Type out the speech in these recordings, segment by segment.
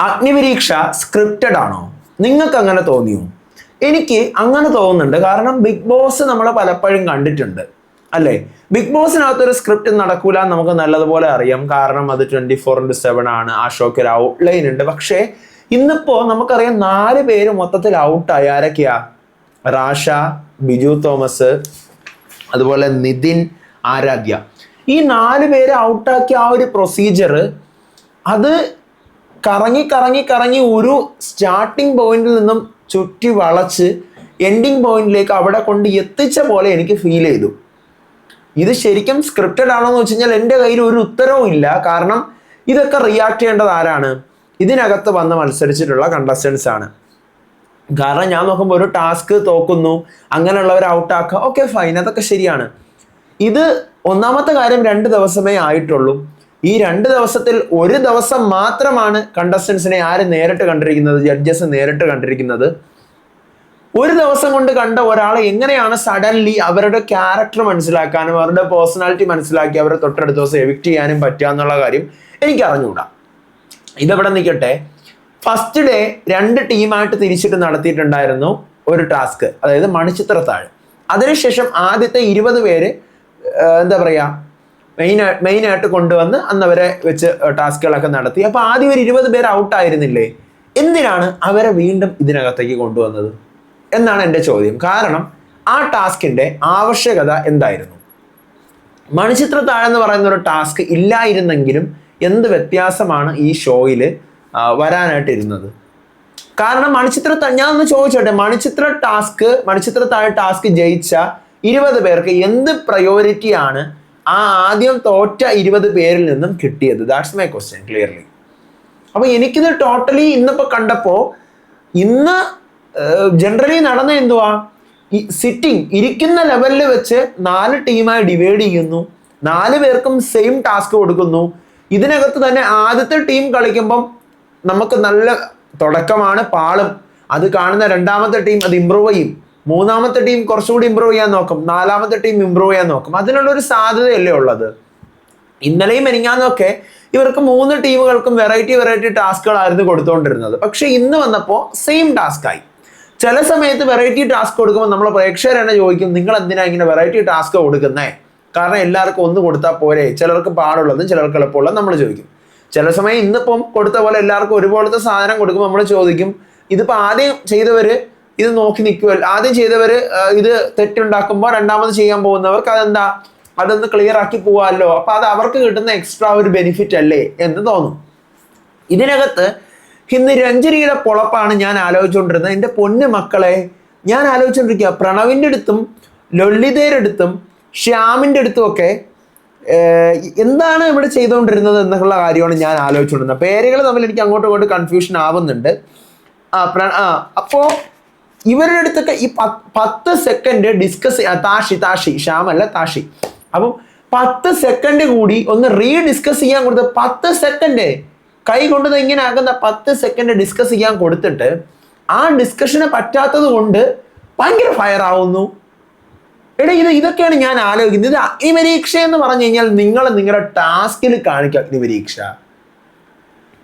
അഗ്നിപരീക്ഷ scripted ആണോ? നിങ്ങൾക്ക് അങ്ങനെ തോന്നിയോ? എനിക്ക് അങ്ങനെ തോന്നുന്നുണ്ട്. കാരണം ബിഗ് ബോസ് നമ്മൾ പലപ്പോഴും കണ്ടിട്ടുണ്ട് അല്ലേ. ബിഗ് ബോസിനകത്തൊരു സ്ക്രിപ്റ്റ് നടക്കൂല എന്ന് നമുക്ക് നല്ലതുപോലെ അറിയാം. കാരണം അത് 24/7 ആണ്. ആ ഷോക്ക് ഒരു ഔട്ട്ലൈൻ ഉണ്ട്. പക്ഷേ ഇന്നിപ്പോ നമുക്കറിയാം 4 പേര് മൊത്തത്തിൽ ഔട്ടായി. ആരൊക്കെയാ? റാഷ, ബിജു തോമസ്, അതുപോലെ നിതിൻ, ആരാധ്യ. ഈ 4 പേര് ഔട്ടാക്കിയ ആ ഒരു പ്രൊസീജിയർ അത് കറങ്ങി കറങ്ങി കറങ്ങി ഒരു സ്റ്റാർട്ടിംഗ് പോയിന്റിൽ നിന്നും ചുറ്റി വളച്ച് എൻഡിങ് പോയിന്റിലേക്ക് അവിടെ കൊണ്ട് എത്തിച്ച പോലെ എനിക്ക് ഫീൽ ചെയ്തു. ഇത് ശരിക്കും സ്ക്രിപ്റ്റഡ് ആണോ എന്ന് വെച്ച് കഴിഞ്ഞാൽ എൻ്റെ കയ്യിൽ ഒരു ഉത്തരവും ഇല്ല. കാരണം ഇതൊക്കെ റിയാക്ട് ചെയ്യേണ്ടത് ആരാണ്? ഇതിനകത്ത് വന്ന് മത്സരിച്ചിട്ടുള്ള കണ്ടസ്റ്റൻസ് ആണ്. കാരണം ഞാൻ നോക്കുമ്പോൾ ഒരു ടാസ്ക് തോക്കുന്നു, അങ്ങനെയുള്ളവർ ഔട്ടാക്കുക, ഓക്കെ ഫൈൻ, അതൊക്കെ ശരിയാണ്. ഇത് ഒന്നാമത്തെ കാര്യം 2 ദിവസമേ ആയിട്ടുള്ളൂ. ഈ 2 ദിവസത്തിൽ ഒരു ദിവസം മാത്രമാണ് കണ്ടസ്റ്റൻസിനെ ആര് നേരിട്ട് കണ്ടിരിക്കുന്നത്? ജഡ്ജസ് നേരിട്ട് കണ്ടിരിക്കുന്നത്. ഒരു ദിവസം കൊണ്ട് കണ്ട ഒരാളെ എങ്ങനെയാണ് സഡൻലി അവരുടെ ക്യാരക്ടർ മനസ്സിലാക്കാനും അവരുടെ പേഴ്സണാലിറ്റി മനസ്സിലാക്കി അവരെ തൊട്ടടുത്ത ദിവസം എവിക്ട് ചെയ്യാനും പറ്റുക എന്നുള്ള കാര്യം എനിക്ക് അറിഞ്ഞുകൂടാ. ഇതെവിടെ നിൽക്കട്ടെ, ഫസ്റ്റ് ഡേ 2 ടീമായിട്ട് തിരിച്ചിട്ട് നടത്തിയിട്ടുണ്ടായിരുന്നു ഒരു ടാസ്ക്, അതായത് മണിച്ചിത്രത്താഴ്. അതിനുശേഷം ആദ്യത്തെ 20 പേര് എന്താ പറയുക മെയിനായിട്ട് കൊണ്ടുവന്ന് അന്നവരെ വെച്ച് ടാസ്കുകളൊക്കെ നടത്തി. അപ്പൊ ആദ്യം ഒരു 20 പേര് ഔട്ടായിരുന്നില്ലേ? എന്തിനാണ് അവരെ വീണ്ടും ഇതിനകത്തേക്ക് കൊണ്ടുവന്നത് എന്നാണ് എൻ്റെ ചോദ്യം. കാരണം ആ ടാസ്കിന്റെ ആവശ്യകത എന്തായിരുന്നു? മണിച്ചിത്രത്താഴ് എന്ന് പറയുന്ന ഒരു ടാസ്ക് ഇല്ലായിരുന്നെങ്കിലും എന്ത് വ്യത്യാസമാണ് ഈ ഷോയിൽ വരാനായിട്ടിരുന്നത്? കാരണം ഞാൻ ഒന്ന് ചോദിച്ചോട്ടെ, മണിച്ചിത്രത്താഴ് ടാസ്ക് ജയിച്ച 20 പേർക്ക് എന്ത് പ്രയോറിറ്റിയാണ് ആ ആദ്യം തോറ്റ 20 പേരിൽ നിന്നും കിട്ടിയത്? That's my question clearly. അപ്പൊ എനിക്കിത് ടോട്ടലി ഇന്നിപ്പോ കണ്ടപ്പോ ഇന്ന് ജനറലി നടന്ന എന്തുവാ, ഈ സിറ്റിംഗ് ഇരിക്കുന്ന ലെവലിൽ വെച്ച് 4 ടീമായി ഡിവൈഡ് ചെയ്യുന്നു, 4 പേർക്കും സെയിം ടാസ്ക് കൊടുക്കുന്നു. ഇതിനകത്ത് തന്നെ ആദ്യത്തെ ടീം കളിക്കുമ്പം നമുക്ക് നല്ല തുടക്കമാണ്, പാളും. അത് കാണുന്ന 2ാമത്തെ ടീം അത് ഇമ്പ്രൂവ് ചെയ്യും, 3ാമത്തെ ടീം കുറച്ചുകൂടി ഇമ്പ്രൂവ് ചെയ്യാൻ നോക്കും, 4ാമത്തെ ടീം ഇമ്പ്രൂവ് ചെയ്യാൻ നോക്കും. അതിനുള്ളൊരു സാധ്യതയല്ലേ ഉള്ളത്. ഇന്നലെയും മെനിങ്ങാന്നൊക്കെ ഇവർക്ക് 3 ടീമുകൾക്കും വെറൈറ്റി ടാസ്കുകളായിരുന്നു കൊടുത്തുകൊണ്ടിരുന്നത്. പക്ഷെ ഇന്ന് വന്നപ്പോൾ സെയിം ടാസ്കായി. ചില സമയത്ത് വെറൈറ്റി ടാസ്ക് കൊടുക്കുമ്പോൾ നമ്മൾ പ്രേക്ഷകർ തന്നെ ചോദിക്കും, നിങ്ങൾ എന്തിനാ ഇങ്ങനെ വെറൈറ്റി ടാസ്ക് കൊടുക്കുന്നേ? കാരണം എല്ലാവർക്കും ഒന്ന് കൊടുത്താൽ പോരെ, ചിലർക്ക് പാടുള്ളതും ചിലർക്ക് എളുപ്പമുള്ളതും നമ്മൾ ചോദിക്കും. ചില സമയം ഇന്നിപ്പം കൊടുത്ത പോലെ എല്ലാവർക്കും ഒരുപോലത്തെ സാധനം കൊടുക്കുമ്പോൾ നമ്മൾ ചോദിക്കും, ഇതിപ്പോൾ ആദ്യം ചെയ്തവര് ഇത് നോക്കി നിൽക്കുമല്ലോ, ആദ്യം ചെയ്തവര് ഇത് തെറ്റുണ്ടാക്കുമ്പോൾ 2ാമത് ചെയ്യാൻ പോകുന്നവർക്ക് അതൊന്ന് ക്ലിയർ ആക്കി പോവാമല്ലോ, അപ്പൊ അത് അവർക്ക് കിട്ടുന്ന എക്സ്ട്രാ ഒരു ബെനിഫിറ്റ് അല്ലേ എന്ന് തോന്നും. ഇതിനകത്ത് ഇന്ന് രഞ്ജനിയുടെ പൊളപ്പാണ് ഞാൻ ആലോചിച്ചുകൊണ്ടിരുന്നത്. എൻ്റെ പൊന്നു മക്കളെ, ഞാൻ ആലോചിച്ചുകൊണ്ടിരിക്കുക പ്രണവിൻ്റെ അടുത്തും ലളിതയുടെ അടുത്തും ശ്യാമിൻ്റെ അടുത്തും ഒക്കെ എന്താണ് ഇവിടെ ചെയ്തുകൊണ്ടിരുന്നത് എന്നുള്ള കാര്യമാണ് ഞാൻ ആലോചിച്ചുകൊണ്ടിരുന്നത്. പേരുകൾ തമ്മിൽ എനിക്ക് അങ്ങോട്ടും ഇങ്ങോട്ടും കൺഫ്യൂഷൻ ആവുന്നുണ്ട്. അപ്പോ ഇവരുടെ അടുത്തൊക്കെ ഈ 10 സെക്കൻഡ് ഡിസ്കസ്, താഷി ശ്യാമല്ല താഷി, അപ്പം 10 സെക്കൻഡ് കൂടി ഒന്ന് റീഡിസ്കസ് ചെയ്യാൻ കൊടുത്ത് 10 സെക്കൻഡ് കൈ കൊണ്ടത് ഇങ്ങനെ ആകുന്ന 10 സെക്കൻഡ് ഡിസ്കസ് ചെയ്യാൻ കൊടുത്തിട്ട് ആ ഡിസ്കഷന് പറ്റാത്തത് കൊണ്ട് ഭയങ്കര ഫയർ ആവുന്നു. ഇതൊക്കെയാണ് ഞാൻ ആലോചിക്കുന്നത്. ഇത് അഗ്നിപരീക്ഷ എന്ന് പറഞ്ഞു കഴിഞ്ഞാൽ നിങ്ങൾ നിങ്ങളുടെ ടാസ്കിൽ കാണിക്കുക അഗ്നിപരീക്ഷ.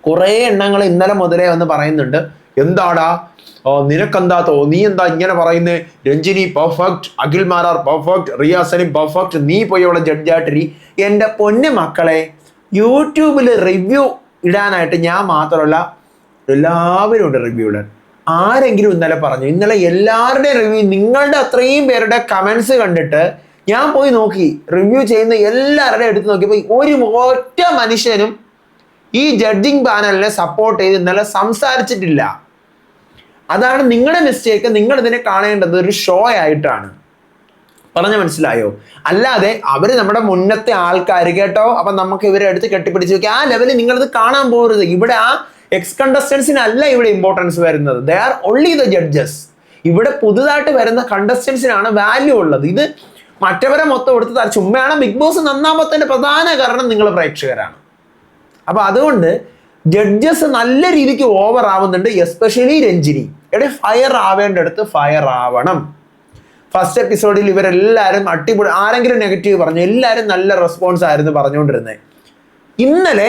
കുറെ എണ്ണങ്ങൾ ഇന്നലെ മുതലേ വന്ന് പറയുന്നുണ്ട്, എന്താടാ നിനക്കെന്താ നീ എന്താ ഇങ്ങനെ പറയുന്നത്? Ranjini perfect, Akhil Marar perfect, Riya Saleem perfect, നീ പോയി അവിടെ ജഡ്ജായിട്ടിരി. എൻ്റെ പൊന്നു മക്കളെ, യൂട്യൂബിൽ റിവ്യൂ ഇടാനായിട്ട് ഞാൻ മാത്രമല്ല എല്ലാവരും ഉണ്ട് റിവ്യൂ ഇടാൻ. ആരെങ്കിലും ഇന്നലെ പറഞ്ഞു, ഇന്നലെ എല്ലാവരുടെയും റിവ്യൂ, നിങ്ങളുടെ അത്രയും പേരുടെ കമൻസ് കണ്ടിട്ട് ഞാൻ പോയി നോക്കി, റിവ്യൂ ചെയ്യുന്ന എല്ലാവരുടെയും എടുത്ത് നോക്കിയപ്പോൾ ഒരു ഒറ്റ മനുഷ്യനും ഈ ജഡ്ജിങ് പാനലിനെ സപ്പോർട്ട് ചെയ്ത് ഇന്നലെ സംസാരിച്ചിട്ടില്ല. അതാണ് നിങ്ങളുടെ മിസ്റ്റേക്ക്. നിങ്ങൾ ഇതിനെ കാണേണ്ടത് ഒരു ഷോ ആയിട്ടാണ്. പറഞ്ഞ മനസ്സിലായോ? അല്ലാതെ അവര് നമ്മുടെ മുന്നത്തെ ആൾക്കാർ കേട്ടോ, അപ്പൊ നമുക്ക് ഇവരെ അടുത്ത് കെട്ടിപ്പിടിച്ച് വെക്കുക, ആ ലെവലിൽ നിങ്ങളിത് കാണാൻ പോകരുത്. ഇവിടെ ആ എക്സ് കണ്ടസ്റ്റൻസിനല്ല ഇവിടെ ഇമ്പോർട്ടൻസ് വരുന്നത്. They are only the judges. ഇവിടെ പുതുതായിട്ട് വരുന്ന കണ്ടസ്റ്റൻസിനാണ് വാല്യൂ ഉള്ളത്. ഇത് മറ്റവരെ മൊത്തം എടുത്ത് ചുമ്മയാണ്. ബിഗ് ബോസ് നന്നാമത്തിന്റെ പ്രധാന കാരണം നിങ്ങൾ പ്രേക്ഷകരാണ്. അപ്പൊ അതുകൊണ്ട് ജഡ്ജസ് നല്ല രീതിക്ക് ഓവർ ആവുന്നുണ്ട്, എസ്പെഷ്യലി രഞ്ജിനി. ഫയർ ആവേണ്ടടുത്ത് ഫയർ ആവണം. ഫസ്റ്റ് എപ്പിസോഡിൽ ഇവരെല്ലാവരും അടിപൊളി, ആരെങ്കിലും നെഗറ്റീവ് പറഞ്ഞു, എല്ലാവരും നല്ല റെസ്പോൺസ് ആയിരുന്നു പറഞ്ഞുകൊണ്ടിരുന്നത്. ഇന്നലെ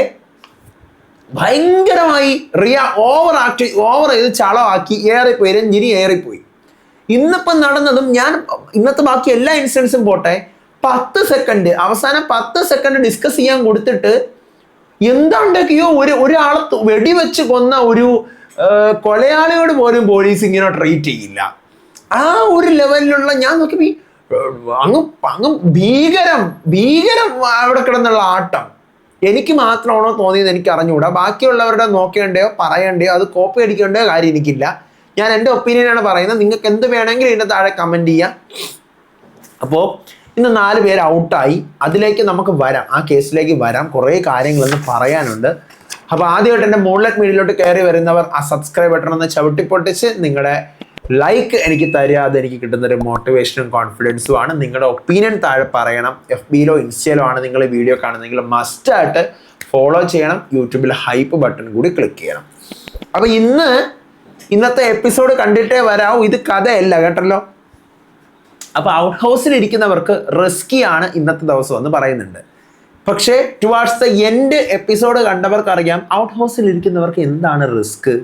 ഭയങ്കരമായി ഓവർ ചെയ്ത് ചളമാക്കി ഏറിപ്പോയി, രഞ്ജിനി ഏറിപ്പോയി. ഇന്നിപ്പം നടന്നതും ഇന്നത്തെ ബാക്കി എല്ലാ ഇൻസിഡൻസും പോട്ടെ, 10 സെക്കൻഡ് അവസാനം 10 സെക്കൻഡ് ഡിസ്കസ് ചെയ്യാൻ കൊടുത്തിട്ട് എന്താണ്ടൊക്കെയോ ഒരാളെ വെടിവെച്ച് കൊന്ന ഒരു കൊലയാളിയോട് പോലും പോലീസ് ഇങ്ങനെ ട്രീറ്റ് ചെയ്യില്ല. ആ ഒരു ലെവലിലുള്ള ഞാൻ നോക്കി അങ്ങ് ഭീകരം അവിടെ കിടന്നുള്ള ആട്ടം. എനിക്ക് മാത്രമാണോ തോന്നിയത് എനിക്ക് അറിഞ്ഞുകൂടാ. ബാക്കിയുള്ളവരുടെ നോക്കേണ്ടയോ പറയണ്ടയോ അത് കോപ്പി അടിക്കേണ്ടയോ കാര്യം എനിക്കില്ല. ഞാൻ എൻ്റെ ഒപ്പീനിയനാണ് പറയുന്നത്. നിങ്ങൾക്ക് എന്ത് വേണമെങ്കിലും ഇതിൻ്റെ താഴെ കമൻറ്റ് ചെയ്യാം. അപ്പോൾ ഇന്ന് 4 പേര് ഔട്ടായി. അതിലേക്ക് നമുക്ക് വരാം, ആ കേസിലേക്ക് വരാം. കുറേ കാര്യങ്ങളൊന്ന് പറയാനുണ്ട്. അപ്പോൾ ആദ്യമായിട്ട് എൻ്റെ മൂൺലൈറ്റ് മീഡിയയിലോട്ട് കയറി വരുന്നവർ ആ സബ്സ്ക്രൈബ് ബട്ടൺ ഒന്ന് ചവിട്ടിപ്പൊട്ടിച്ച് നിങ്ങളുടെ ലൈക്ക് എനിക്ക് തരിക. അതെനിക്ക് കിട്ടുന്നൊരു മോട്ടിവേഷനും കോൺഫിഡൻസും ആണ്. നിങ്ങളുടെ ഒപ്പീനിയൻ താഴെ പറയണം. FBയിലോ ഇൻസ്റ്റയിലോ ആണ് നിങ്ങൾ വീഡിയോ കാണുന്നതെങ്കിൽ മസ്റ്റായിട്ട് ഫോളോ ചെയ്യണം. യൂട്യൂബിൽ ഹൈപ്പ് ബട്ടൺ കൂടി ക്ലിക്ക് ചെയ്യണം. അപ്പോൾ ഇന്നത്തെ എപ്പിസോഡ് കണ്ടിട്ടേ വരാവൂ. ഇത് കഥയല്ല കേട്ടല്ലോ. അപ്പോൾ ഔട്ട് ഹൗസിൽ ഇരിക്കുന്നവർക്ക് റിസ്കി ആണ് ഇന്നത്തെ ദിവസം എന്ന് പറയുന്നുണ്ട്. പക്ഷേ ടുവാർഡ്സ് ദ എൻഡ് എപ്പിസോഡ് കണ്ടവർക്ക് അറിയാം ഔട്ട് ഹൗസിൽ ഇരിക്കുന്നവർക്ക് എന്താണ് റിസ്ക്.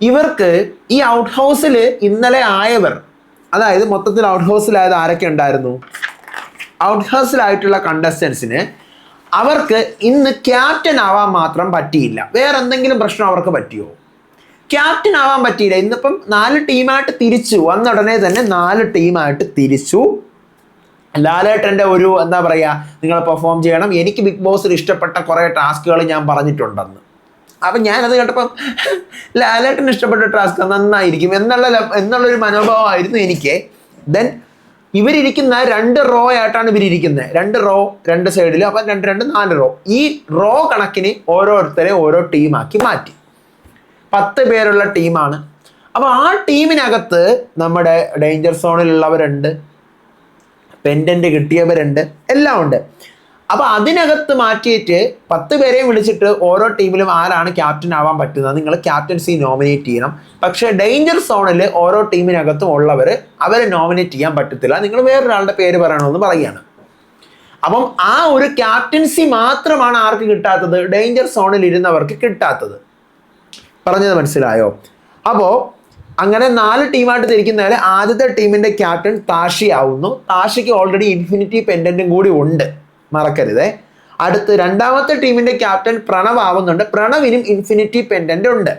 ഇവർക്ക് ഈ ഔട്ട് ഹൗസിൽ ഇന്നലെ ആയവർ, അതായത് മൊത്തത്തിൽ ഔട്ട് ഹൗസിലായത് ആരൊക്കെ ഉണ്ടായിരുന്നു? ഔട്ട് ഹൗസിലായിട്ടുള്ള കണ്ടസ്റ്റൻസിന് അവർക്ക് ഇന്ന് ക്യാപ്റ്റൻ ആവാൻ മാത്രം പറ്റിയില്ല. വേറെ എന്തെങ്കിലും പ്രശ്നം അവർക്ക് പറ്റിയോ? ക്യാപ്റ്റൻ ആവാൻ പറ്റിയില്ല. ഇന്നിപ്പം 4 ടീമായിട്ട് തിരിച്ചു വന്ന ഉടനെ തന്നെ 4 ടീമായിട്ട് തിരിച്ചു. ലാലേട്ടൻ്റെ ഒരു എന്താ പറയുക, നിങ്ങൾ പെർഫോം ചെയ്യണം, എനിക്ക് ബിഗ് ബോസിൽ ഇഷ്ടപ്പെട്ട കുറേ ടാസ്കുകൾ ഞാൻ പറഞ്ഞിട്ടുണ്ടെന്ന്. അപ്പം ഞാനത് കേട്ടപ്പം ലാലേട്ടന് ഇഷ്ടപ്പെട്ട ടാസ്ക് നന്നായിരിക്കും എന്നുള്ളൊരു മനോഭാവമായിരുന്നു എനിക്ക്. ദെൻ ഇവരിയ്ക്കുന്ന 2 റോ ആയിട്ടാണ് ഇവരിയ്ക്കുന്നത്. 2 റോ 2 സൈഡിൽ. അപ്പം 2 4 റോ. ഈ റോ കണക്കിന് ഓരോരുത്തരെ ഓരോ ടീമാക്കി മാറ്റി. 10 പേരുള്ള ടീമാണ്. അപ്പോൾ ആ ടീമിനകത്ത് നമ്മുടെ ഡേഞ്ചർ സോണിലുള്ളവരുണ്ട്, പെൻഡന്റ് കിട്ടിയവരുണ്ട്, എല്ലാം ഉണ്ട്. അപ്പോൾ അതിനകത്ത് മാറ്റിയിട്ട് 10 പേരെയും വിളിച്ചിട്ട് ഓരോ ടീമിലും ആരാണ് ക്യാപ്റ്റൻ ആവാൻ പറ്റുന്നത് നിങ്ങൾ ക്യാപ്റ്റൻസി നോമിനേറ്റ് ചെയ്യണം. പക്ഷേ ഡേഞ്ചർ സോണിൽ ഓരോ ടീമിനകത്തും ഉള്ളവർ അവരെ നോമിനേറ്റ് ചെയ്യാൻ പറ്റത്തില്ല. നിങ്ങൾ വേറൊരാളുടെ പേര് പറയണമെന്ന് പറയുകയാണ്. അപ്പം ആ ഒരു ക്യാപ്റ്റൻസി മാത്രമാണ് ആർക്ക് കിട്ടാത്തത്? ഡേഞ്ചർ സോണിൽ ഇരുന്നവർക്ക് കിട്ടാത്തത്. പറഞ്ഞത് മനസ്സിലായോ? അപ്പോൾ അങ്ങനെ 4 ടീമായിട്ട് തിരിക്കുന്നതിൽ ആദ്യത്തെ ടീമിൻ്റെ ക്യാപ്റ്റൻ താഷി ആവുന്നു. താഷിക്ക് ഓൾറെഡി ഇൻഫിനിറ്റി പെൻഡൻറ്റും കൂടി ഉണ്ട്, മറക്കരുതേ. അടുത്ത് രണ്ടാമത്തെ ടീമിൻ്റെ ക്യാപ്റ്റൻ പ്രണവ് ആവുന്നുണ്ട്. പ്രണവിനും ഇൻഫിനിറ്റി പെൻഡൻ്റ് ഉണ്ട്.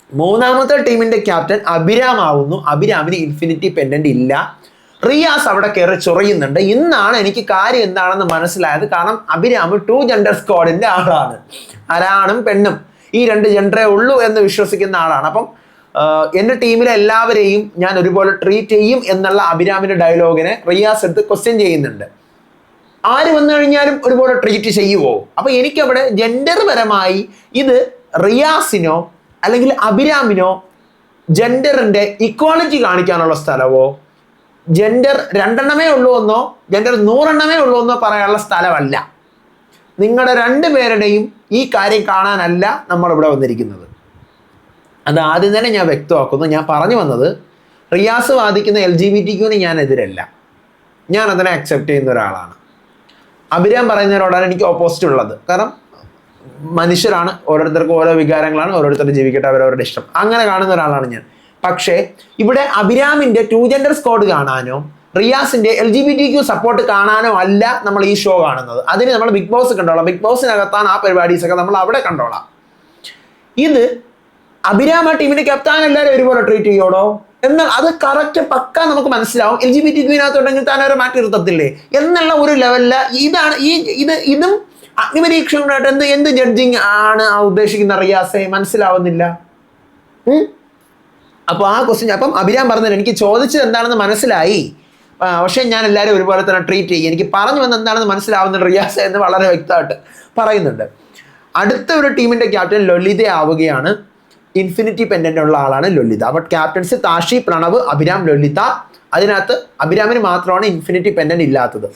മൂന്നാമത്തെ ടീമിൻ്റെ ക്യാപ്റ്റൻ അഭിരാം ആവുന്നു. അഭിരാമിന് ഇൻഫിനിറ്റി പെൻഡൻ്റ് ഇല്ല. റിയാസ് അവിടെ കയറി ചൊറിയുന്നുണ്ട്. ഇന്നാണ് എനിക്ക് കാര്യം എന്താണെന്ന് മനസ്സിലായത്. കാരണം അഭിരാം 2 ജെൻഡർ സ്ക്വാഡിൻ്റെ ആളാണ്. ആരാണും പെണ്ണും ഈ 2 ജെൻഡറേ ഉള്ളൂ എന്ന് വിശ്വസിക്കുന്ന ആളാണ്. അപ്പം എൻ്റെ ടീമിലെ എല്ലാവരെയും ഞാൻ ഒരുപോലെ ട്രീറ്റ് ചെയ്യും എന്നുള്ള അഭിരാമിൻ്റെ ഡയലോഗിനെ റിയാസ് എടുത്ത് ക്വസ്റ്റ്യൻ ചെയ്യുന്നുണ്ട്. ആര് വന്നു കഴിഞ്ഞാലും ഒരുപോലെ ട്രീറ്റ് ചെയ്യുമോ? അപ്പോൾ എനിക്കവിടെ ജെൻഡർ പരമായി ഇത് റിയാസിനോ അല്ലെങ്കിൽ അഭിരാമിനോ ജെൻഡറിൻ്റെ ഇക്വാളിറ്റി കാണിക്കാനുള്ള സ്ഥലമോ, ജെൻഡർ 2 എണ്ണമേ ഉള്ളൂ എന്നോ ജെൻഡർ 100 എണ്ണമേ ഉള്ളൂ എന്നോ പറയാനുള്ള സ്ഥലമല്ല. നിങ്ങളുടെ 2 പേരുടെയും ഈ കാര്യം കാണാനല്ല നമ്മളിവിടെ വന്നിരിക്കുന്നത്. അത് ആദ്യം തന്നെ ഞാൻ വ്യക്തമാക്കുന്നു. ഞാൻ പറഞ്ഞു വന്നത് റിയാസ് വാദിക്കുന്ന LGBTQ ഞാൻ എതിരല്ല. ഞാൻ അതിനെ അക്സെപ്റ്റ് ചെയ്യുന്ന ഒരാളാണ്. അഭിരാം പറയുന്നതിനോടാണ് എനിക്ക് ഓപ്പോസിറ്റ് ഉള്ളത്. കാരണം മനുഷ്യരാണ്, ഓരോരുത്തർക്കും ഓരോ വികാരങ്ങളാണ്, ഓരോരുത്തരും ജീവിക്കട്ടെ, അവരവരുടെ ഇഷ്ടം, അങ്ങനെ കാണുന്ന ഒരാളാണ് ഞാൻ. പക്ഷേ ഇവിടെ അഭിരാമിൻ്റെ 2 ജെൻഡർ സ്ക്വാഡ് കാണാനോ റിയാസിന്റെ LGBTQ സപ്പോർട്ട് കാണാനോ അല്ല നമ്മൾ ഈ ഷോ കാണുന്നത്. അതിന് നമ്മൾ ബിഗ് ബോസ് കണ്ടോളാം. ബിഗ് ബോസിനകത്താണ് ആ പരിപാടീസൊക്കെ നമ്മൾ അവിടെ കണ്ടോളാം. ഇത് അഭിരാമ ടീമിന്റെ ക്യാപ്റ്റൻ എല്ലാവരും ഒരുപോലെ ട്രീറ്റ് ചെയ്യോടോ എന്നാൽ അത് കറക്റ്റ് പക്ക നമുക്ക് മനസ്സിലാവും. LGBTQ-നകത്തുണ്ടെങ്കിൽ താൻ അവരെ മാറ്റി നിർത്തത്തില്ലേ എന്നുള്ള ഒരു ലെവലില് ഇതാണ് ഇതും അഗ്നിപരീക്ഷണമായിട്ട് എന്ത് ജഡ്ജിങ് ആണ് ഉദ്ദേശിക്കുന്ന റിയാസെ മനസ്സിലാവുന്നില്ല. അപ്പോൾ ആ ക്വസ്റ്റ്യൻ അപ്പം അഭിരാം പറഞ്ഞത് എനിക്ക് ചോദിച്ചത് എന്താണെന്ന് മനസ്സിലായി, പക്ഷേ ഞാൻ എല്ലാവരും ഒരുപോലെ തന്നെ ട്രീറ്റ് ചെയ്യും, എനിക്ക് പറഞ്ഞു വന്ന് എന്താണെന്ന് മനസ്സിലാവുന്ന റിയാസ എന്ന് വളരെ വ്യക്തമായിട്ട് പറയുന്നുണ്ട്. അടുത്ത ഒരു ടീമിൻ്റെ ക്യാപ്റ്റൻ ലൊലിത ആവുകയാണ്. ഇൻഫിനിറ്റി പെൻഡൻ്റ് ഉള്ള ആളാണ് ലൊലിത. അപ്പോൾ ക്യാപ്റ്റൻസ് താഷി, പ്രണവ്, അഭിരാം, ലൊലിത. അതിനകത്ത് അഭിരാമിന് മാത്രമാണ് ഇൻഫിനിറ്റി പെൻഡൻ്റ് ഇല്ലാത്തത്.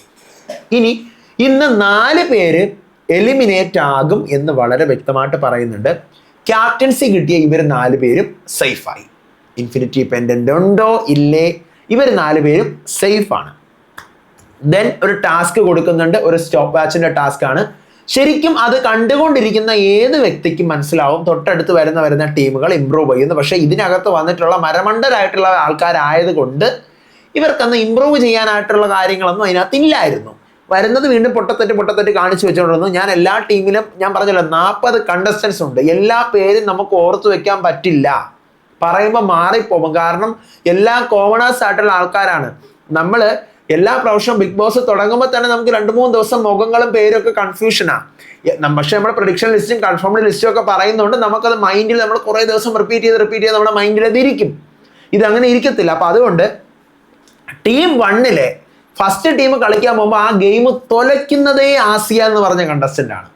ഇന്ന് 4 പേര് എലിമിനേറ്റ് ആകും എന്ന് വളരെ വ്യക്തമായിട്ട് പറയുന്നുണ്ട്. ക്യാപ്റ്റൻസി കിട്ടിയ ഇവർ 4 പേരും സേഫായി. ഇൻഫിനിറ്റി പെൻഡൻ്റ് ഉണ്ടോ ഇല്ലേ, ഇവർ 4 പേരും സേഫാണ്. ദെൻ ഒരു ടാസ്ക് കൊടുക്കുന്നുണ്ട്, ഒരു സ്റ്റോപ്പ് വാച്ചിൻ്റെ ടാസ്ക് ആണ്. ശരിക്കും അത് കണ്ടുകൊണ്ടിരിക്കുന്ന ഏത് വ്യക്തിക്കും മനസ്സിലാവും തൊട്ടടുത്ത് വരുന്ന ടീമുകൾ ഇമ്പ്രൂവ് ചെയ്യുന്നു. പക്ഷേ ഇതിനകത്ത് വന്നിട്ടുള്ള മരമണ്ടരായിട്ടുള്ള ആൾക്കാരായത് കൊണ്ട് ഇവർക്കന്ന് ഇമ്പ്രൂവ് ചെയ്യാനായിട്ടുള്ള കാര്യങ്ങളൊന്നും അതിനകത്ത് ഇല്ലായിരുന്നു. വരുന്നത് വീണ്ടും പൊട്ടത്തെറ്റ് കാണിച്ചു വെച്ചോണ്ടിരുന്നു. ഞാൻ എല്ലാ ടീമിലും ഞാൻ പറഞ്ഞല്ലോ 40 കണ്ടസ്റ്റൻസ് ഉണ്ട്. എല്ലാ പേരും നമുക്ക് ഓർത്തു വെക്കാൻ പറ്റില്ല, പറയുമ്പോൾ മാറിപ്പോകും. കാരണം എല്ലാം കോമണേഴ്സ് ആയിട്ടുള്ള ആൾക്കാരാണ്. നമ്മൾ എല്ലാ പ്രാവശ്യവും ബിഗ് ബോസ് തുടങ്ങുമ്പോൾ തന്നെ നമുക്ക് 2-3 ദിവസം മുഖങ്ങളും പേരും ഒക്കെ കൺഫ്യൂഷനാണ്. പക്ഷെ നമ്മുടെ പ്രഡിക്ഷൻ ലിസ്റ്റും കൺഫേംഡ് ലിസ്റ്റും ഒക്കെ പറയുന്നുണ്ട്. നമുക്കത് മൈൻഡിൽ നമ്മൾ കുറേ ദിവസം റിപ്പീറ്റ് ചെയ്ത് നമ്മുടെ മൈൻഡിൽ അത് ഇരിക്കും. ഇതങ്ങനെ ഇരിക്കത്തില്ല. അപ്പം അതുകൊണ്ട് ടീം 1-ലെ ഫസ്റ്റ് ടീം കളിക്കാൻ പോകുമ്പോൾ ആ ഗെയിം തൊലയ്ക്കുന്നതേ ആസിയ എന്ന് പറഞ്ഞ കണ്ടസ്റ്റന്റ് ആണ്.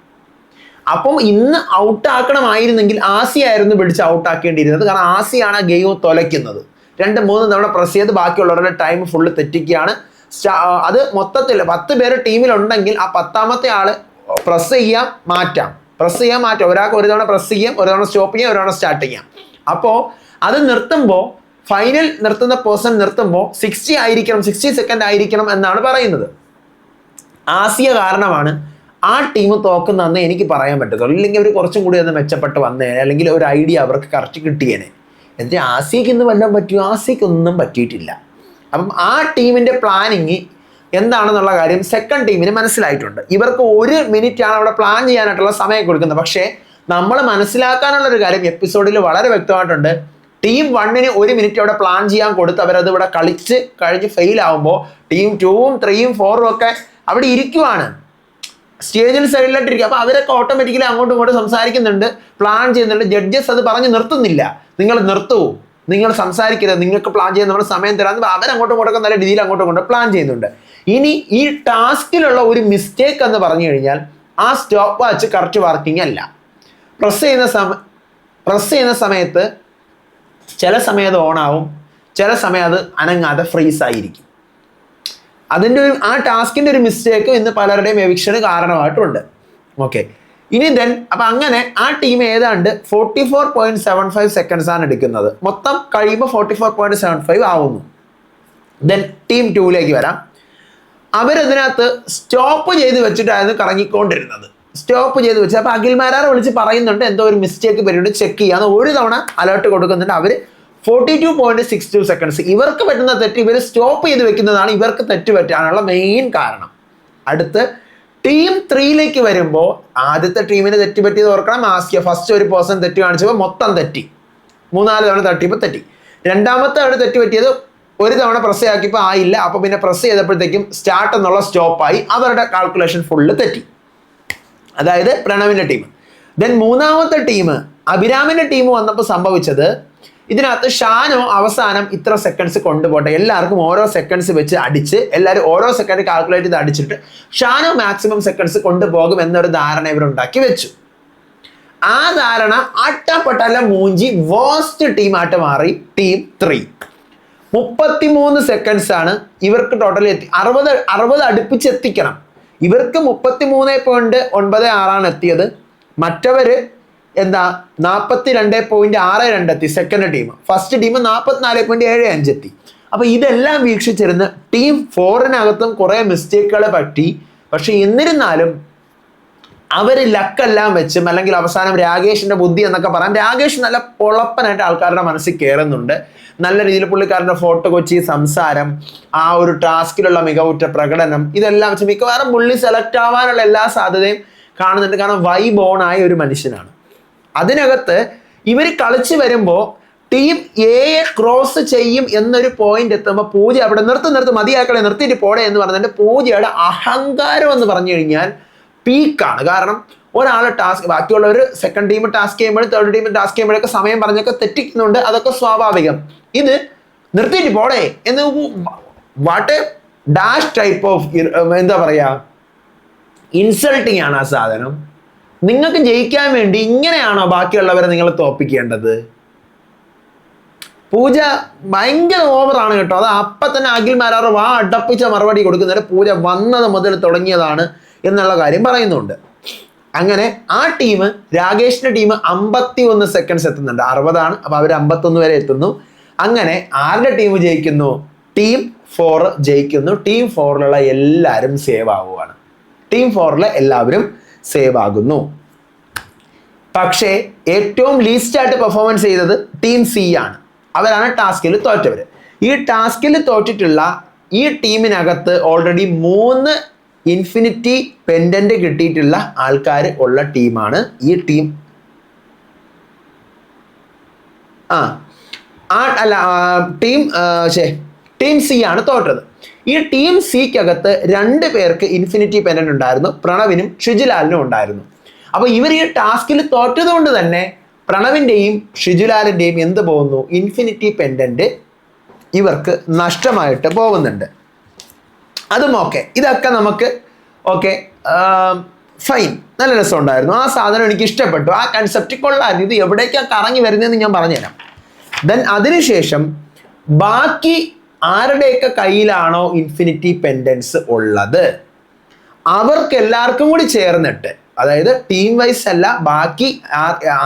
അപ്പം ഇന്ന് ഔട്ടാക്കണമായിരുന്നെങ്കിൽ ആസിയ ആയിരുന്നു പിടിച്ച് ഔട്ടാക്കേണ്ടിയിരുന്നത്. കാരണം ആസിയാണ് ആ ഗെയിം തൊലയ്ക്കുന്നത്. 2-3 തവണ പ്രസ് ചെയ്ത് ബാക്കിയുള്ളവരുടെ ടൈം ഫുള്ള് തെറ്റിക്കുകയാണ്. അത് മൊത്തത്തിൽ 10 പേര് ടീമിലുണ്ടെങ്കിൽ ആ 10ാമത്തെ ആള് പ്രസ് ചെയ്യാം മാറ്റാം. ഒരാൾക്ക് ഒരു തവണ പ്രസ് ചെയ്യാം, ഒരു തവണ സ്റ്റോപ്പ് ചെയ്യാം, ഒരു തവണ സ്റ്റാർട്ട് ചെയ്യാം. അപ്പോൾ അത് നിർത്തുമ്പോൾ ഫൈനൽ നിർത്തുന്ന പേഴ്സൺ നിർത്തുമ്പോൾ 60 സെക്കൻഡ് ആയിരിക്കണം എന്നാണ് പറയുന്നത്. ആസിയ കാരണമാണ് ആ ടീം തോക്കുന്നതെന്ന് എനിക്ക് പറയാൻ പറ്റത്തുള്ളൂ. ഇല്ലെങ്കിൽ അവർ കുറച്ചും കൂടി ഒന്ന് മെച്ചപ്പെട്ട് വന്നേനെ, അല്ലെങ്കിൽ ഒരു ഐഡിയ അവർക്ക് കറക്റ്റ് കിട്ടിയേനെ. എന്നിട്ട് ആസിയക്ക് ഇന്ന് വല്ലതും പറ്റുമോ? ആസിയക്കൊന്നും പറ്റിയിട്ടില്ല. അപ്പം ആ ടീമിൻ്റെ പ്ലാനിങ് എന്താണെന്നുള്ള കാര്യം സെക്കൻഡ് ടീമിന് മനസ്സിലായിട്ടുണ്ട്. ഇവർക്ക് 1 മിനിറ്റാണ് അവിടെ പ്ലാൻ ചെയ്യാനായിട്ടുള്ള സമയം കൊടുക്കുന്നത്. പക്ഷേ നമ്മൾ മനസ്സിലാക്കാനുള്ളൊരു കാര്യം എപ്പിസോഡിൽ വളരെ വ്യക്തമായിട്ടുണ്ട്. ടീം 1-ന് 1 മിനിറ്റ് അവിടെ പ്ലാൻ ചെയ്യാൻ കൊടുത്ത് അവരത് ഇവിടെ കളിച്ച് കഴിഞ്ഞ് ഫെയിൽ ആകുമ്പോൾ ടീം 2ഉം 3ഉം 4ഉം ഒക്കെ അവിടെ ഇരിക്കുവാണ്, സ്റ്റേജിൽ സൈഡിലായിട്ടിരിക്കുക. അപ്പോൾ അവരൊക്കെ ഓട്ടോമാറ്റിക്കലി അങ്ങോട്ടും ഇങ്ങോട്ടും സംസാരിക്കുന്നുണ്ട്, പ്ലാൻ ചെയ്യുന്നുണ്ട്. ജഡ്ജസ് അത് പറഞ്ഞ് നിർത്തുന്നില്ല. നിങ്ങൾ നിർത്തൂ, നിങ്ങൾ സംസാരിക്കരുത്, നിങ്ങൾക്ക് പ്ലാൻ ചെയ്യാൻ നമ്മൾ സമയം തരാമെന്ന് അവരങ്ങോട്ടും ഇങ്ങോട്ടൊക്കെ നല്ല രീതിയിൽ അങ്ങോട്ടും ഇങ്ങോട്ടും പ്ലാൻ ചെയ്യുന്നുണ്ട്. ഇനി ഈ ടാസ്കിലുള്ള ഒരു മിസ്റ്റേക്ക് എന്ന് പറഞ്ഞു കഴിഞ്ഞാൽ ആ സ്റ്റോപ്പ് വാച്ച് കറക്റ്റ് വർക്കിംഗ് അല്ല. പ്രസ് ചെയ്യുന്ന സമയത്ത് ചില സമയം അത് ഓണാവും, ചില സമയം അത് അനങ്ങാതെ ഫ്രീസ് ആയിരിക്കും. അതിൻ്റെ ആ ടാസ്കിൻ്റെ ഒരു മിസ്റ്റേക്ക് ഇന്ന് പലരുടെയും എവിക്ഷന് കാരണമായിട്ടുണ്ട്. ഓക്കെ, ഇനി അപ്പം അങ്ങനെ ആ ടീം ഏതാണ്ട് 44.75 സെക്കൻഡ്സ് ആണ് എടുക്കുന്നത്. മൊത്തം കഴിയുമ്പോൾ 44.75 ആവുന്നു. ദെൻ ടീം 2ലേക്ക് വരാം. അവരതിനകത്ത് സ്റ്റോപ്പ് ചെയ്ത് വെച്ചിട്ടായിരുന്നു കറങ്ങിക്കൊണ്ടിരുന്നത്. അപ്പോൾ അഖിൽമാരാറെ വിളിച്ച് പറയുന്നുണ്ട് എന്തോ ഒരു മിസ്റ്റേക്ക് പരിപാടി ചെക്ക് ചെയ്യാന്ന്. ഒരു തവണ അലേർട്ട് കൊടുക്കുന്നുണ്ട്. അവർ 42.62 സെക്കൻഡ്സ്. ഇവർക്ക് പറ്റുന്ന തെറ്റ് ഇവർ സ്റ്റോപ്പ് ചെയ്ത് വെക്കുന്നതാണ് ഇവർക്ക് തെറ്റ് പറ്റാനുള്ള മെയിൻ കാരണം. അടുത്ത് ടീം 3ലേക്ക് വരുമ്പോൾ ആദ്യത്തെ ടീമിന് തെറ്റ് പറ്റിയത് ഓർക്കണം. ആസിയ ഫസ്റ്റ് ഒരു പേഴ്സൺ തെറ്റ് കാണിച്ചപ്പോൾ മൊത്തം തെറ്റി, 3-4 തവണ തട്ടിയപ്പോൾ തെറ്റി. രണ്ടാമത്തെ അവിടെ തെറ്റ് പറ്റിയത് ഒരു തവണ പ്രസ് ആക്കിയപ്പോൾ ആയില്ല. അപ്പോൾ പിന്നെ പ്രസ് ചെയ്തപ്പോഴത്തേക്കും സ്റ്റാർട്ട് എന്നുള്ള സ്റ്റോപ്പായി. അവരുടെ കാൽക്കുലേഷൻ ഫുള്ള് തെറ്റി. അതായത് പ്രണവിൻ്റെ ടീം. ദെൻ മൂന്നാമത്തെ ടീം അഭിരാമിൻ്റെ ടീം വന്നപ്പോൾ സംഭവിച്ചത്, ഇതിനകത്ത് ഷാനോ അവസാനം ഇത്ര സെക്കൻഡ്സ് കൊണ്ടുപോട്ടെ, എല്ലാവർക്കും ഓരോ സെക്കൻഡ്സ് വെച്ച് അടിച്ച് എല്ലാവരും ഓരോ സെക്കൻഡ് കാൽക്കുലേറ്റ് ചെയ്ത് അടിച്ചിട്ട് ഷാനോ മാക്സിമം സെക്കൻഡ്സ് കൊണ്ടുപോകും എന്നൊരു ധാരണ ഇവരുണ്ടാക്കി വെച്ചു. ആ ധാരണ അട്ടപ്പെട്ടല്ല മൂഞ്ചി വേസ്റ്റ് ടീമായിട്ട് മാറി. ടീം 3 33 സെക്കൻഡ്സ് ആണ് ഇവർക്ക് ടോട്ടലി 60 അടുപ്പിച്ചെത്തിക്കണം. ഇവർക്ക് 33.96 എത്തിയത്. മറ്റവര് 42.62 എത്തി സെക്കൻഡ് ടീം. ഫസ്റ്റ് ടീം 44.75 എത്തി. അപ്പൊ ഇതെല്ലാം വീക്ഷിച്ചിരുന്ന് ടീം 4-നകത്തും കുറെ മിസ്റ്റേക്കുകൾ പറ്റി. പക്ഷെ എന്നിരുന്നാലും അവര് ലക്കെല്ലാം വെച്ചും അല്ലെങ്കിൽ അവസാനം രാകേഷിന്റെ ബുദ്ധി എന്നൊക്കെ പറയാം. രാകേഷ് നല്ല പൊളപ്പനായിട്ട് ആൾക്കാരുടെ മനസ്സിൽ കയറുന്നുണ്ട്. നല്ല രീതിയിൽ പുള്ളിക്കാരൻ്റെ ഫോട്ടോ കൊച്ചി സംസാരം, ആ ഒരു ടാസ്കിലുള്ള മികവുറ്റ പ്രകടനം, ഇതെല്ലാം വെച്ച് മിക്കവാറും പുള്ളി സെലക്ട് ആവാനുള്ള എല്ലാ സാധ്യതയും കാണുന്നുണ്ട്. കാരണം വൈബ് ഓൺ ആയ ഒരു മനുഷ്യനാണ്. അതിനകത്ത് ഇവർ കളിച്ച് വരുമ്പോൾ ടീം എയെ ക്രോസ് ചെയ്യും എന്നൊരു പോയിന്റ് എത്തുമ്പോൾ പൂജ അവിടെ നിർത്തി മതിയാക്കളെ നിർത്തിയിട്ട് പോടെ എന്ന് പറഞ്ഞിട്ട് പൂജയുടെ അഹങ്കാരം എന്ന് പറഞ്ഞു കഴിഞ്ഞാൽ പീക്കാണ്. കാരണം ഒരാൾ ടാസ്ക്, ബാക്കിയുള്ളവർ സെക്കൻഡ് ടീം ടാസ്ക് ചെയ്യുമ്പോഴും തേർഡ് ടീം ടാസ്ക് ചെയ്യുമ്പോഴൊക്കെ സമയം പറഞ്ഞൊക്കെ തെറ്റിക്കുന്നുണ്ട്, അതൊക്കെ സ്വാഭാവികം. ഇത് നിർത്തിയിട്ട് പോടെ എന്ന് what A dash type of എന്താ പറയാ ഇൻസൾട്ടിങ് ആണ് ആ സാധനം. നിങ്ങൾക്ക് ജയിക്കാൻ വേണ്ടി ഇങ്ങനെയാണോ ബാക്കിയുള്ളവരെ നിങ്ങൾ തോപ്പിക്കേണ്ടത്? പൂജ ഭയങ്കര ഓവറാണ് കേട്ടോ. അത് അപ്പം തന്നെ അഖിൽമാരാറ് അടപ്പിച്ച മറുപടി കൊടുക്കുന്നവരെ പൂജ വന്നത് മുതൽ തുടങ്ങിയതാണ് എന്നുള്ള കാര്യം പറയുന്നുണ്ട്. അങ്ങനെ ആ ടീം രാകേഷിന്റെ ടീം 51 സെക്കൻഡ്സ് എത്തുന്നുണ്ട്. 60 ആണ്, അപ്പൊ അവർ 51 വരെ എത്തുന്നു. അങ്ങനെ ആരുടെ ടീം ജയിക്കുന്നു? ടീം 4 ജയിക്കുന്നു. ടീം 4-ലുള്ള എല്ലാവരും സേവ് ആവുകയാണ്. ടീം 4-ലെ എല്ലാവരും സേവ് ആകുന്നു. പക്ഷേ ഏറ്റവും ലീസ്റ്റ് ആയിട്ട് പെർഫോമൻസ് ചെയ്തത് ടീം സി ആണ്. അവരാണ് ടാസ്കിൽ തോറ്റവർ. ഈ ടാസ്കിൽ തോറ്റിട്ടുള്ള ഈ ടീമിനകത്ത് ഓൾറെഡി 3 ഇൻഫിനിറ്റി പെൻഡന്റ് കിട്ടിയിട്ടുള്ള ആൾക്കാർ ഉള്ള ടീമാണ് ഈ ടീം. ടീം സി ആണ് തോറ്റത്. ഈ ടീം സിക്കകത്ത് 2 പേർക്ക് ഇൻഫിനിറ്റി പെൻഡന്റ് ഉണ്ടായിരുന്നു, പ്രണവിനും ഷിജുലാലിനും ഉണ്ടായിരുന്നു. അപ്പൊ ഇവർ ഈ ടാസ്കിൽ തോറ്റത് കൊണ്ട് തന്നെ പ്രണവിന്റെയും ഷിജുലാലിന്റെയും എന്ത് പോകുന്നു, ഇൻഫിനിറ്റി പെൻഡന്റ് ഇവർക്ക് നഷ്ടമായിട്ട് പോകുന്നുണ്ട്. അതും ഓക്കെ, ഇതൊക്കെ നമുക്ക് ഓക്കെ ഫൈൻ, നല്ല രസമുണ്ടായിരുന്നു, ആ സാധനം എനിക്ക് ഇഷ്ടപ്പെട്ടു, ആ കൺസെപ്റ്റ് കൊള്ളായിരുന്നു, ഇത് എവിടേക്കാണ് കറങ്ങി വരുന്നതെന്ന് ഞാൻ പറഞ്ഞുതരാം. ദെൻ അതിനുശേഷം ബാക്കി ആരുടെയൊക്കെ കയ്യിലാണോ ഇൻഫിനിറ്റി പെൻഡൻസ് ഉള്ളത് അവർക്ക് എല്ലാവർക്കും കൂടി ചേർന്നിട്ട്, അതായത് ടീം വൈസ് അല്ല, ബാക്കി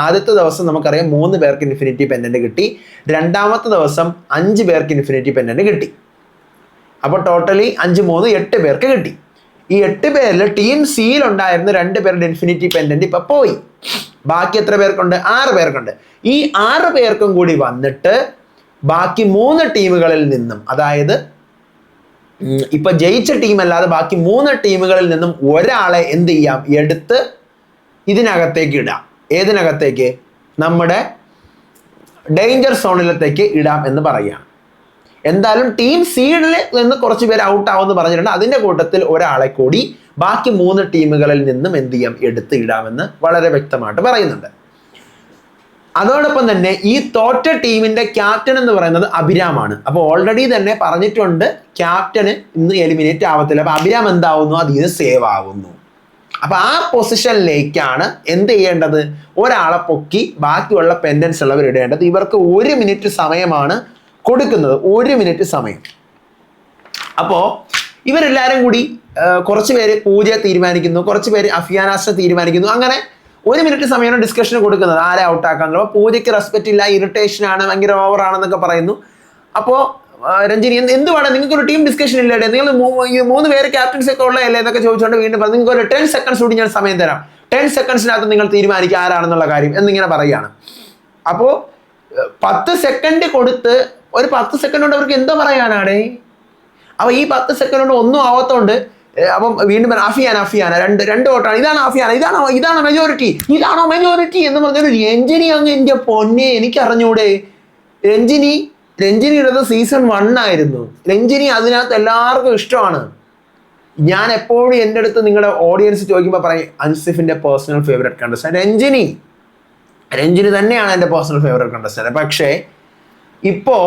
ആദ്യത്തെ ദിവസം നമുക്കറിയാം 3 പേർക്ക് ഇൻഫിനിറ്റി പെൻഡന്റ് കിട്ടി, രണ്ടാമത്തെ ദിവസം 5 പേർക്ക് ഇൻഫിനിറ്റി പെൻഡന്റ് കിട്ടി. അപ്പോൾ ടോട്ടലി 5 3 8 പേർക്ക് കിട്ടി. ഈ 8 പേരിൽ ടീം സിയിൽ ഉണ്ടായിരുന്ന 2 പേരുടെ ഇൻഫിനിറ്റി പെൻഡന്റ് ഇപ്പൊ പോയി. ബാക്കി എത്ര പേർക്കുണ്ട്? 6 പേർക്കുണ്ട്. ഈ 6 പേർക്കും കൂടി വന്നിട്ട് ബാക്കി 3 ടീമുകളിൽ നിന്നും, അതായത് ഇപ്പൊ ജയിച്ച ടീം അല്ലാതെ ബാക്കി 3 ടീമുകളിൽ നിന്നും ഒരാളെ എന്ത് ചെയ്യാം, എടുത്ത് ഇതിനകത്തേക്ക് ഇടാം. ഏതിനകത്തേക്ക്? നമ്മുടെ ഡേഞ്ചർ സോണിലത്തേക്ക് ഇടാം എന്ന് പറയുകയാണ്. എന്തായാലും ടീം സീഡിൽ നിന്ന് കുറച്ച് പേര് ഔട്ട് ആവുമെന്ന് പറഞ്ഞിട്ടുണ്ട്. അതിന്റെ കൂട്ടത്തിൽ ഒരാളെ കൂടി ബാക്കി 3 ടീമുകളിൽ നിന്നും എന്ത് ചെയ്യാം, എടുത്ത് ഇടാമെന്ന് വളരെ വ്യക്തമായിട്ട് പറയുന്നുണ്ട്. അതോടൊപ്പം തന്നെ ഈ തോറ്റ ടീമിന്റെ ക്യാപ്റ്റൻ എന്ന് പറയുന്നത് അഭിരാമാണ്. അപ്പൊ ഓൾറെഡി തന്നെ പറഞ്ഞിട്ടുണ്ട് ക്യാപ്റ്റന് ഇന്ന് എലിമിനേറ്റ് ആവത്തില്ല. അപ്പൊ അഭിരാം എന്താവുന്നു, അതിന് സേവ് ആവുന്നു. അപ്പൊ ആ പൊസിഷനിലേക്കാണ് എന്ത് ചെയ്യേണ്ടത്, ഒരാളെ പൊക്കി ബാക്കിയുള്ള പെൻഡൻസ് ഉള്ളവർ ഇടേണ്ടത്. ഇവർക്ക് 1 മിനിറ്റ് സമയമാണ് കൊടുക്കുന്നത്, 1 മിനിറ്റ് സമയം. അപ്പോ ഇവരെല്ലാരും കൂടി കുറച്ച് പേര് പൂജയെ തീരുമാനിക്കുന്നു, കുറച്ച് പേര് അഫിയാനാസിനെ തീരുമാനിക്കുന്നു. അങ്ങനെ 1 മിനിറ്റ് സമയമാണ് ഡിസ്കഷന് കൊടുക്കുന്നത്, ആരെ ഔട്ടാക്കാന്നുള്ളത്. പൂജയ്ക്ക് റെസ്പെക്റ്റ് ഇല്ല, ഇറിറ്റേഷൻ ആണ്, ഭയങ്കര ഓവർ ആണെന്നൊക്കെ പറയുന്നു. അപ്പോൾ രഞ്ജിനി എന്തുവാണ്, നിങ്ങൾക്ക് ഒരു ടീം ഡിസ്കഷൻ ഇല്ലേ, നിങ്ങൾ 3 പേര് ക്യാപ്റ്റൻസ് ഒക്കെ ഉള്ളതല്ലേ എന്നൊക്കെ ചോദിച്ചുകൊണ്ട് വീണ്ടും പറഞ്ഞു, നിങ്ങൾക്ക് ഒരു 10 സെക്കൻഡ്സ് കൂടി ഞാൻ സമയം തരാം, 10 സെക്കൻഡ്സിനകത്ത് നിങ്ങൾ തീരുമാനിക്കുക ആരാണെന്നുള്ള കാര്യം എന്നിങ്ങനെ പറയുകയാണ്. അപ്പോൾ 10 സെക്കൻഡ് കൊടുത്ത് ഒരു 10 സെക്കൻഡ് കൊണ്ട് അവർക്ക് എന്തോ പറയാനാടേ. അപ്പൊ ഈ 10 സെക്കൻഡ് കൊണ്ട് ഒന്നും ആവത്തോണ്ട് അപ്പം വീണ്ടും അഫിയാന രണ്ട് വോട്ടാണ്, ഇതാണ് അഫിയാന, ഇതാണോ മെജോറിറ്റി എന്ന് പറഞ്ഞൊരു രഞ്ജിനി അങ്ങ് എൻ്റെ പൊന്നെ എനിക്ക് അറിഞ്ഞൂടെ. രഞ്ജിനിയുടേത് സീസൺ 1 ആയിരുന്നു. രഞ്ജിനി അതിനകത്ത് എല്ലാവർക്കും ഇഷ്ടമാണ്. ഞാൻ എപ്പോഴും എൻ്റെ അടുത്ത് നിങ്ങളുടെ ഓഡിയൻസ് ചോദിക്കുമ്പോൾ പറയും അൻസിഫിന്റെ പേഴ്സണൽ ഫേവറേറ്റ് കണ്ടസ്റ്റന്റ് രഞ്ജിനി തന്നെയാണ് എൻ്റെ പേഴ്സണൽ ഫേവറേറ്റ് കണ്ടസ്റ്റന്റ്. പക്ഷേ ഇപ്പോ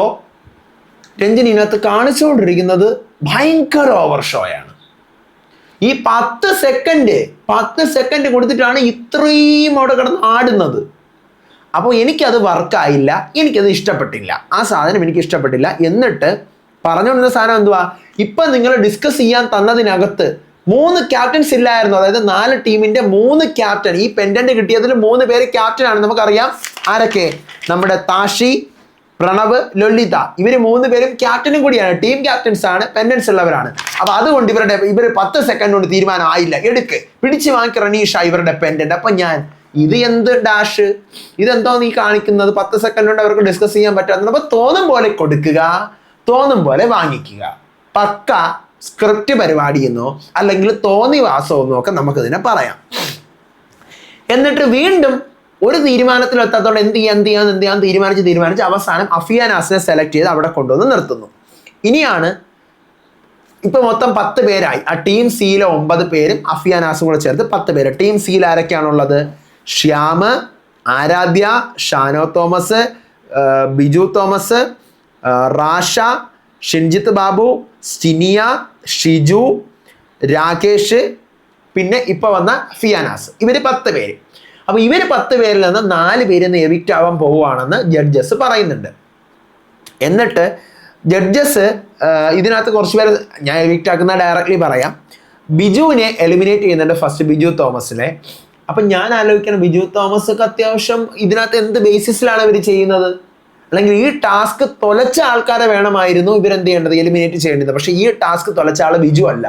രഞ്ജിനി ഇതിനകത്ത് കാണിച്ചുകൊണ്ടിരിക്കുന്നത് ഭയങ്കര ഓവർ ഷോയാണ്. ഈ 10 സെക്കൻഡ് കൊടുത്തിട്ടാണ് ഇത്രയും അവിടെ കിടന്ന് ആടുന്നത്. അപ്പോൾ എനിക്കത് വർക്കായില്ല, എനിക്കത് ഇഷ്ടപ്പെട്ടില്ല, ആ സാധനം എനിക്ക് ഇഷ്ടപ്പെട്ടില്ല. എന്നിട്ട് പറഞ്ഞുകൊണ്ടിരുന്ന സാധനം എന്തുവാ, ഇപ്പൊ നിങ്ങൾ ഡിസ്കസ് ചെയ്യാൻ തന്നതിനകത്ത് 3 ക്യാപ്റ്റൻസ് ഇല്ലായിരുന്നു. അതായത് 4 ടീമിന്റെ 3 ക്യാപ്റ്റൻ, ഈ പെൻഡന്റ് കിട്ടിയതിൽ 3 പേര് ക്യാപ്റ്റൻ ആണ്. നമുക്കറിയാം ആരൊക്കെ, നമ്മുടെ താഷി, പ്രണവ്, ലൊലിത, ഇവര് 3 പേരും ക്യാപ്റ്റനും കൂടിയാണ്, ടീം ക്യാപ്റ്റൻസ് ആണ്, പെൻഡൻസ് ഉള്ളവരാണ്. അപ്പൊ അതുകൊണ്ട് ഇവർ 10 സെക്കൻഡ് കൊണ്ട് തീരുമാനം ആയില്ല, പിടിച്ചു വാങ്ങി റനീഷ ഇവരുടെ പെൻഡന്റ്. അപ്പൊ ഞാൻ ഇത് എന്ത് ഡാഷ്, ഇതെന്തോ നീ കാണിക്കുന്നത്, 10 സെക്കൻഡ് കൊണ്ട് അവർക്ക് ഡിസ്കസ് ചെയ്യാൻ പറ്റാത്ത. അപ്പൊ തോന്നും പോലെ കൊടുക്കുക, തോന്നും പോലെ വാങ്ങിക്കുക. പക്ക സ്ക്രിപ്റ്റ് പരിപാടി എന്നോ അല്ലെങ്കിൽ തോന്നിവാസമോ എന്നൊക്കെ നമുക്കിതിനെ പറയാം. എന്നിട്ട് വീണ്ടും ഒരു തീരുമാനത്തിലെത്താത്തോണ്ട് എന്ത് ചെയ്യാൻ തീരുമാനിച്ച് അവസാനം അഫിയാനാസിനെ സെലക്ട് ചെയ്ത് അവിടെ കൊണ്ടുവന്ന് നിർത്തുന്നു. ഇനിയാണ് ഇപ്പൊ മൊത്തം 10 പേരായി. ആ ടീം സിയിലെ 9 പേരും അഫിയാനാസും കൂടെ ചേർത്ത് 10 പേര്. ടീം സിയിൽ ആരൊക്കെയാണുള്ളത്? ശ്യാമ്, ആരാധ്യ, ഷാനോ തോമസ്, ബിജു തോമസ്, റാഷ, ഷിൻജിത്ത് ബാബു, സിനിയ, ഷിജു, രാകേഷ്, പിന്നെ ഇപ്പൊ വന്ന ഫിയാനാസ്. ഇവര് 10 പേര്. അപ്പൊ ഇവര് 10 പേരിൽ നിന്ന് 4 പേര് എവിക്റ്റ് ആവാൻ പോവുകയാണെന്ന് ജഡ്ജസ് പറയുന്നുണ്ട്. എന്നിട്ട് ജഡ്ജസ് ഇതിനകത്ത് കുറച്ച് പേര് ഞാൻ എവിക്റ്റ് ആക്കുന്ന ഡയറക്ട്ലി പറയാം. ബിജുവിനെ എലിമിനേറ്റ് ചെയ്യുന്നുണ്ട് ഫസ്റ്റ്, ബിജു തോമസിനെ. അപ്പൊ ഞാൻ ആലോചിക്കണം, ബിജു തോമസ് ഒക്കെ അത്യാവശ്യം ഇതിനകത്ത് എന്ത് ബേസിസിലാണ് ഇവർ ചെയ്യുന്നത്? അല്ലെങ്കിൽ ഈ ടാസ്ക് തൊലച്ച ആൾക്കാരെ വേണമായിരുന്നു ഇവരെന്ത് ചെയ്യേണ്ടത്, എലിമിനേറ്റ് ചെയ്യേണ്ടത്. പക്ഷെ ഈ ടാസ്ക് തൊലച്ച ആള് ബിജു അല്ല.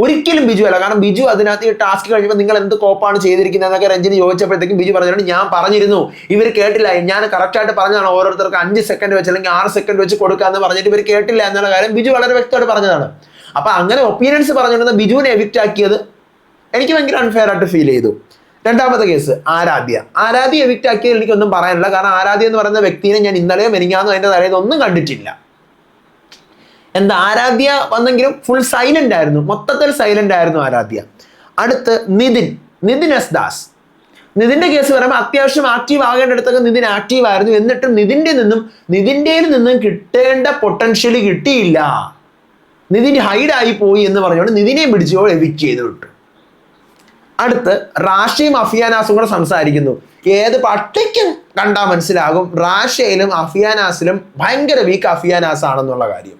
ഒരിക്കലും ബിജു അല്ല. കാരണം ബിജു അതിനകത്ത് ഈ ടാസ്ക് കഴിയുമ്പോൾ നിങ്ങൾ എന്ത് കോപ്പാണ് ചെയ്തിരിക്കുന്നത് എന്നൊക്കെ രഞ്ജിനി ചോദിച്ചപ്പോഴത്തേക്കും ബിജു പറഞ്ഞിട്ടുണ്ട് ഞാൻ പറഞ്ഞിരുന്നു, ഇവർ കേട്ടില്ല, ഞാൻ കറക്റ്റായിട്ട് പറഞ്ഞതാണ് ഓരോരുത്തർക്ക് 5 സെക്കൻഡ് വെച്ച് അല്ലെങ്കിൽ 6 സെക്കൻഡ് വെച്ച് കൊടുക്കാന്ന് പറഞ്ഞിട്ട് ഇവർ കേട്ടില്ല എന്നുള്ള കാര്യം ബിജു വളരെ വ്യക്തമായിട്ട് പറഞ്ഞതാണ്. അപ്പൊ അങ്ങനെ ഒപ്പീനിയൻസ് പറഞ്ഞിരുന്ന ബിജുവിനെ എവിക്റ്റ് ആക്കിയത് എനിക്ക് ഭയങ്കര അൺഫെയർ ആയിട്ട് ഫീൽ ചെയ്തു. രണ്ടാമത്തെ കേസ് ആരാധ്യ എവിക്റ്റ് ആക്കിയത് എനിക്കൊന്നും പറയാനില്ല. കാരണം ആരാധ്യ എന്ന് പറയുന്ന വ്യക്തിയെ ഞാൻ ഇന്നലെയോ മെനിങ്ങാന്നോ അതിന്റെ തലേന്ന് ഒന്നും കണ്ടിട്ടില്ല. എന്താ ആരാധ്യ വന്നെങ്കിലും ഫുൾ സൈലന്റ് ആയിരുന്നു, മൊത്തത്തിൽ സൈലന്റ് ആയിരുന്നു ആരാധ്യ. അടുത്ത് നിതിൻ എസ് ദാസ്. നിതിന്റെ കേസ് പറയുമ്പോൾ അത്യാവശ്യം ആക്റ്റീവ് ആകേണ്ടടുത്തൊക്കെ നിതിൻ ആക്റ്റീവ് ആയിരുന്നു. എന്നിട്ടും നിതിൻ്റെ നിന്നും കിട്ടേണ്ട പൊട്ടൻഷ്യൽ കിട്ടിയില്ല. നിതിൻ ഹൈഡായി പോയി എന്ന് പറഞ്ഞുകൊണ്ട് നിതിനെയും പിടിച്ചോ എവിക്റ്റ് ചെയ്ത് വിട്ടു. അടുത്ത് റാഷയും അഫിയാനാസും കൂടെ സംസാരിക്കുന്നു. ഏത് പട്ടിക്കും കണ്ടാൽ മനസ്സിലാകും റാഷയിലും അഫിയാനാസിലും ഭയങ്കര വീക്ക് അഫിയാനാസ് ആണെന്നുള്ള കാര്യം.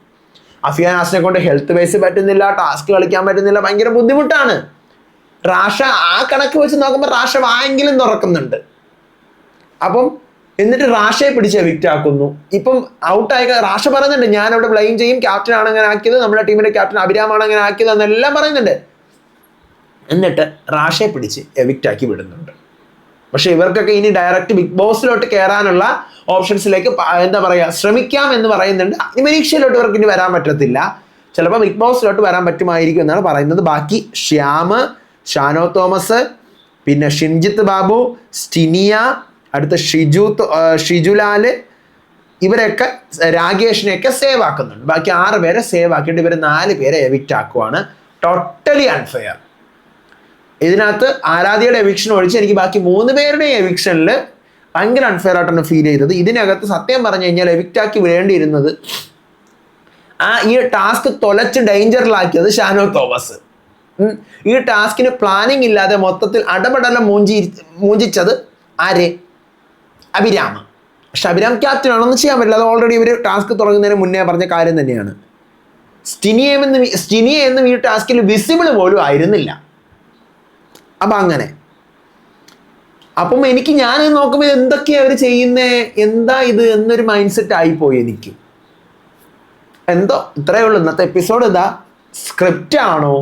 അഫിയാനാസിനെ കൊണ്ട് ഹെൽത്ത് വൈസ് പറ്റുന്നില്ല, ടാസ്ക് കളിക്കാൻ പറ്റുന്നില്ല, ഭയങ്കര ബുദ്ധിമുട്ടാണ്. റാഷ ആ കണക്ക് വെച്ച് നോക്കുമ്പോൾ റാഷ വായെങ്കിലും തുറക്കുന്നുണ്ട്. അപ്പം എന്നിട്ട് റാഷയെ പിടിച്ച് എവിക്റ്റ് ആക്കുന്നു. ഇപ്പം ഔട്ടായ റാഷ പറയുന്നുണ്ട് ഞാൻ അവിടെ ബ്ലെയിം ചെയ്യും, ക്യാപ്റ്റൻ ആണ് അങ്ങനെ ആക്കിയത്, നമ്മുടെ ടീമിന്റെ ക്യാപ്റ്റൻ അഭിരാമാണ് അങ്ങനെ ആക്കിയത് എന്നെല്ലാം പറയുന്നുണ്ട്. എന്നിട്ട് റാഷയെ പിടിച്ച് എവിക്റ്റ് ആക്കി വിടുന്നുണ്ട്. പക്ഷെ ഇവർക്കൊക്കെ ഇനി ഡയറക്റ്റ് ബിഗ് ബോസിലോട്ട് കയറാനുള്ള ഓപ്ഷൻസിലേക്ക് എന്താ പറയുക ശ്രമിക്കാം എന്ന് പറയുന്നുണ്ട്. അനിമരീക്ഷയിലോട്ട് ഇവർക്ക് ഇനി വരാൻ പറ്റത്തില്ല. ചിലപ്പോൾ ബിഗ് ബോസിലോട്ട് വരാൻ പറ്റുമായിരിക്കും എന്നാണ് പറയുന്നത്. ബാക്കി ശ്യാം, ഷാനോ തോമസ്, പിന്നെ ഷിൻജിത്ത് ബാബു, സ്റ്റിനിയ, അടുത്ത ഷിജുലാല്, ഇവരൊക്കെ രാകേഷിനെയൊക്കെ സേവ് ആക്കുന്നുണ്ട്. ബാക്കി 6 പേരെ സേവ് ആക്കിയിട്ട് ഇവർ 4 പേരെ എവിക്റ്റ് ആക്കുവാണ്. Totally unfair. ഇതിനകത്ത് ആരാധ്യയുടെ എവിക്ഷൻ ഒഴിച്ച് എനിക്ക് ബാക്കി 3 പേരുടെ എവിക്ഷനിൽ ഭയങ്കര അൺഫെയർ ആയിട്ടാണ് ഫീൽ ചെയ്തത്. ഇതിനകത്ത് സത്യം പറഞ്ഞു കഴിഞ്ഞാൽ എവിക്റ്റ് ആക്കി വേണ്ടിയിരുന്നത് ഈ ടാസ്ക് തൊലച്ച് ഡേഞ്ചറിലാക്കിയത് ഷാനോ തോമസ്. ഈ ടാസ്കിന് പ്ലാനിങ് ഇല്ലാതെ മൊത്തത്തിൽ അടപടലം മൂഞ്ചിച്ചത് ആര്? അഭിരാമ. പക്ഷെ അഭിരാം ക്യാപ്റ്റൻ ആണെന്ന് ചെയ്യാൻ പറ്റില്ല. അത് ഓൾറെഡി ഇവർ ടാസ്ക് തുടങ്ങുന്നതിന് മുന്നേ പറഞ്ഞ കാര്യം തന്നെയാണ്. സ്റ്റിനിയ എന്നും ഈ ടാസ്കിൽ വിസിബിൾ പോലും ആയിരുന്നില്ല. അപ്പം അങ്ങനെ അപ്പം ഞാൻ നോക്കുമ്പോൾ എന്തൊക്കെയാണ് അവർ ചെയ്യുന്നേ, എന്താ ഇത് എന്നൊരു മൈൻഡ് സെറ്റ് ആയിപ്പോയി എനിക്ക്. എന്തോ ഇത്രയേ ഉള്ളൂ ഇന്നത്തെ എപ്പിസോഡ്. ഇതാ സ്ക്രിപ്റ്റ് ആണോ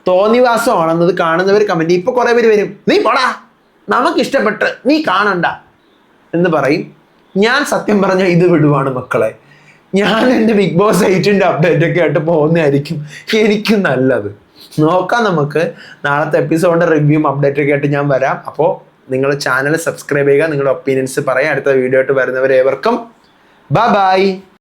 തോന്നിവാസമാണെന്നത് കാണുന്നവർ കമന്റ്. ഇപ്പൊ കുറെ പേര് വരും നീ പോടാ നമുക്ക് ഇഷ്ടപ്പെട്ട് നീ കാണണ്ട എന്ന് പറയും. ഞാൻ സത്യം പറഞ്ഞാൽ ഇത് വിടുവാണ് മക്കളെ. ഞാൻ എൻ്റെ ബിഗ് ബോസ് 8ന്റെ അപ്ഡേറ്റ് ഒക്കെ ആയിട്ട് പോകുന്നതായിരിക്കും എനിക്ക് നല്ലത്. നോക്കാം, നമുക്ക് നാളത്തെ എപ്പിസോഡിന്റെ റിവ്യൂവും അപ്ഡേറ്റ് ഒക്കെ ആയിട്ട് ഞാൻ വരാം. അപ്പോൾ നിങ്ങൾ ചാനൽ സബ്സ്ക്രൈബ് ചെയ്യുക, നിങ്ങളുടെ ഒപ്പീനിയൻസ് പറയാം. അടുത്ത വീഡിയോ ആയിട്ട് വരുന്നവരേവർക്കും ബൈ.